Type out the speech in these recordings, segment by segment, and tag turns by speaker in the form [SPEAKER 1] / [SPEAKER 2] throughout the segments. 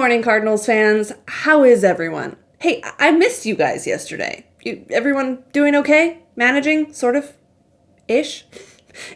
[SPEAKER 1] morning, Cardinals fans. How is everyone? Hey, I missed you guys yesterday. Everyone doing okay? Managing? Sort of? Ish?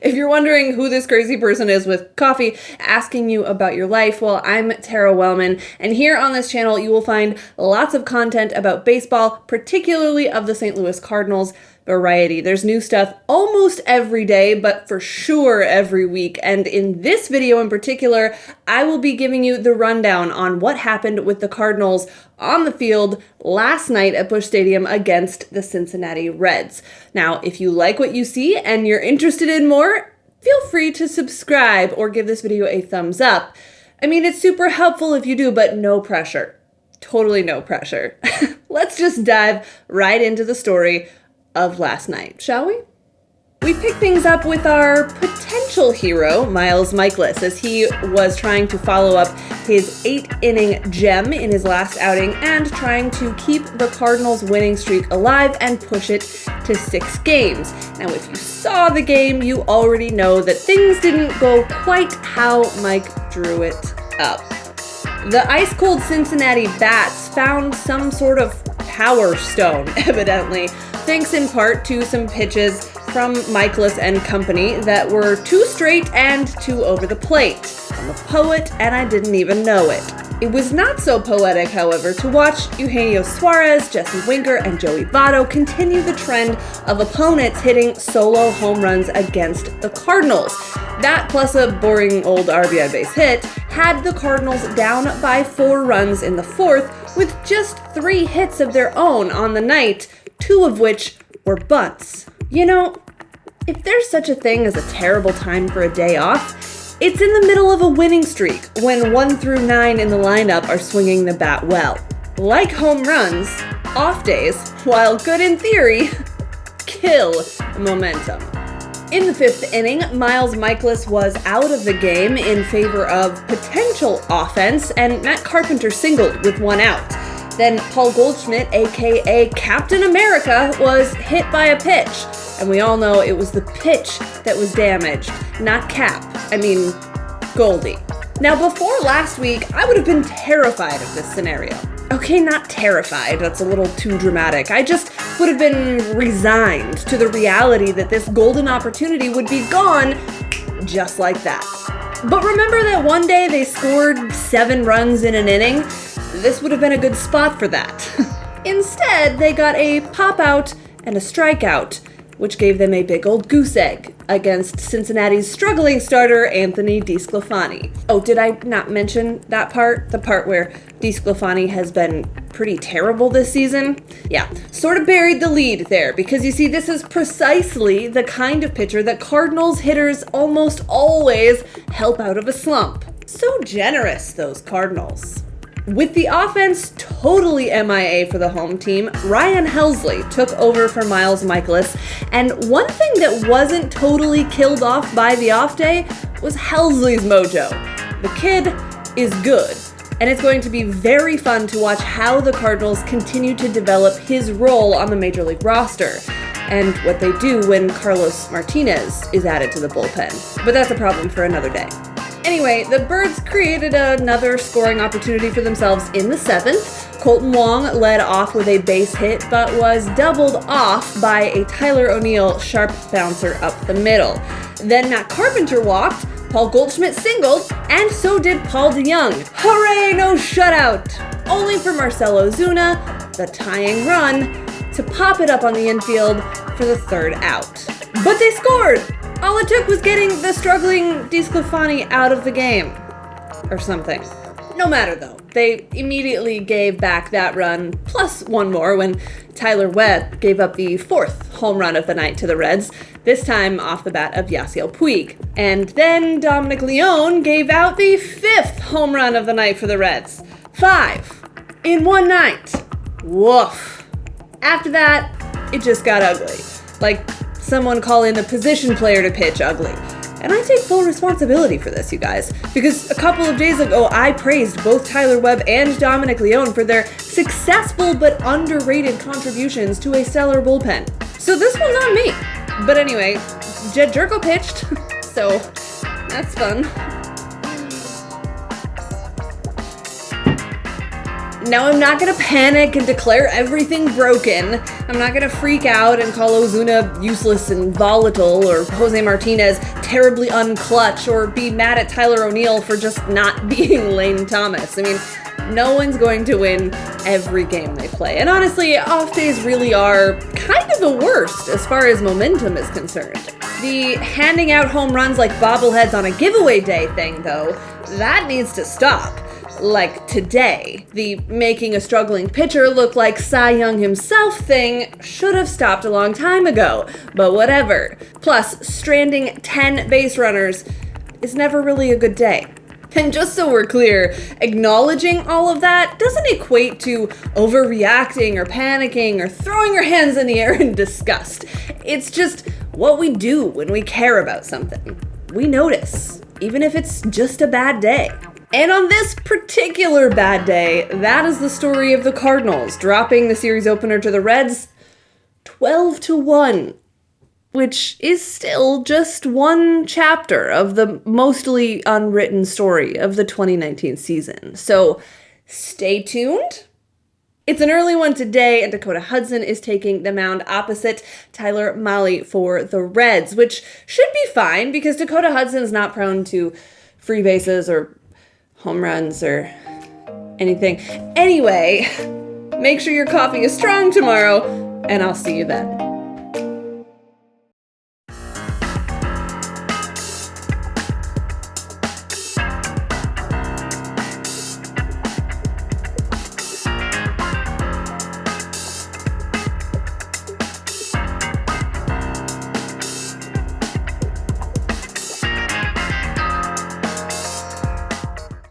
[SPEAKER 1] If you're wondering who this crazy person is with coffee asking you about your life, well, I'm Tara Wellman, and here on this channel you will find lots of content about baseball, particularly of the St. Louis Cardinals. Variety. There's new stuff almost every day, but for sure every week. And in this video in particular, I will be giving you the rundown on what happened with the Cardinals on the field last night at Busch Stadium against the Cincinnati Reds. Now, if you like what you see and you're interested in more, feel free to subscribe or give this video a thumbs up. I mean, it's super helpful if you do, but no pressure. Totally no pressure. Let's just dive right into the story of last night, shall we? We pick things up with our potential hero, Miles Mikolas, as he was trying to follow up his 8-inning gem in his last outing and trying to keep the Cardinals' winning streak alive and push it to 6 games. Now, if you saw the game, you already know that things didn't go quite how Mike drew it up. The ice-cold Cincinnati bats found some sort of power stone, evidently, thanks in part to some pitches from Mikolas and company that were too straight and too over the plate. I'm a poet and I didn't even know it. It was not so poetic, however, to watch Eugenio Suarez, Jesse Winker, and Joey Votto continue the trend of opponents hitting solo home runs against the Cardinals. That, plus a boring old RBI base hit, had the Cardinals down by 4 runs in the 4th with just 3 hits of their own on the night, 2 of which were bunts. You know, if there's such a thing as a terrible time for a day off, it's in the middle of a winning streak when 1 through 9 in the lineup are swinging the bat well. Like home runs, off days, while good in theory, kill momentum. In the 5th inning, Miles Mikolas was out of the game in favor of potential offense, and Matt Carpenter singled with 1 out. Then Paul Goldschmidt, aka Captain America, was hit by a pitch. And we all know it was the pitch that was damaged, not Goldie. Now, before last week, I would have been terrified of this scenario. Okay, not terrified, that's a little too dramatic. I just would have been resigned to the reality that this golden opportunity would be gone just like that. But remember that one day they scored 7 runs in an inning? This would have been a good spot for that. Instead, they got a pop-out and a strikeout, which gave them a big old goose egg against Cincinnati's struggling starter, Anthony DeSclafani. Oh, did I not mention that part? The part where DeSclafani has been pretty terrible this season? Yeah, sort of buried the lead there, because you see, this is precisely the kind of pitcher that Cardinals hitters almost always help out of a slump. So generous, those Cardinals. With the offense totally MIA for the home team, Ryan Helsley took over for Miles Mikolas, and one thing that wasn't totally killed off by the off day was Helsley's mojo. The kid is good, and it's going to be very fun to watch how the Cardinals continue to develop his role on the Major League roster, and what they do when Carlos Martinez is added to the bullpen. But that's a problem for another day. Anyway, the Birds created another scoring opportunity for themselves in the 7th. Colton Wong led off with a base hit, but was doubled off by a Tyler O'Neill sharp bouncer up the middle. Then Matt Carpenter walked, Paul Goldschmidt singled, and so did Paul DeJong. Hooray, no shutout! Only for Marcell Ozuna, the tying run, to pop it up on the infield for the 3rd out. But they scored! All it took was getting the struggling DeSclafani out of the game. Or something. No matter though, they immediately gave back that run, plus 1 more when Tyler Webb gave up the 4th home run of the night to the Reds, this time off the bat of Yasiel Puig. And then Dominic Leone gave out the 5th home run of the night for the Reds. 5 in 1 night. Woof. After that, it just got ugly. Like someone call in a position player to pitch ugly. And I take full responsibility for this, you guys, because a couple of days ago, I praised both Tyler Webb and Dominic Leone for their successful but underrated contributions to a stellar bullpen. So this one's on me. But anyway, Jed Jerko pitched, so that's fun. Now, I'm not gonna panic and declare everything broken. I'm not gonna freak out and call Ozuna useless and volatile, or Jose Martinez terribly unclutch, or be mad at Tyler O'Neill for just not being Lane Thomas. I mean, no one's going to win every game they play. And honestly, off days really are kind of the worst as far as momentum is concerned. The handing out home runs like bobbleheads on a giveaway day thing, though, that needs to stop. Like today, the making a struggling pitcher look like Cy Young himself thing should have stopped a long time ago, but whatever. Plus, stranding 10 base runners is never really a good day. And just so we're clear, acknowledging all of that doesn't equate to overreacting or panicking or throwing your hands in the air in disgust. It's just what we do when we care about something. We notice, even if it's just a bad day. And on this particular bad day, that is the story of the Cardinals dropping the series opener to the Reds 12-1, which is still just one chapter of the mostly unwritten story of the 2019 season. So stay tuned. It's an early one today, and Dakota Hudson is taking the mound opposite Tyler Mahle for the Reds, which should be fine because Dakota Hudson is not prone to free bases or home runs or anything. Anyway, make sure your coffee is strong tomorrow, and I'll see you then.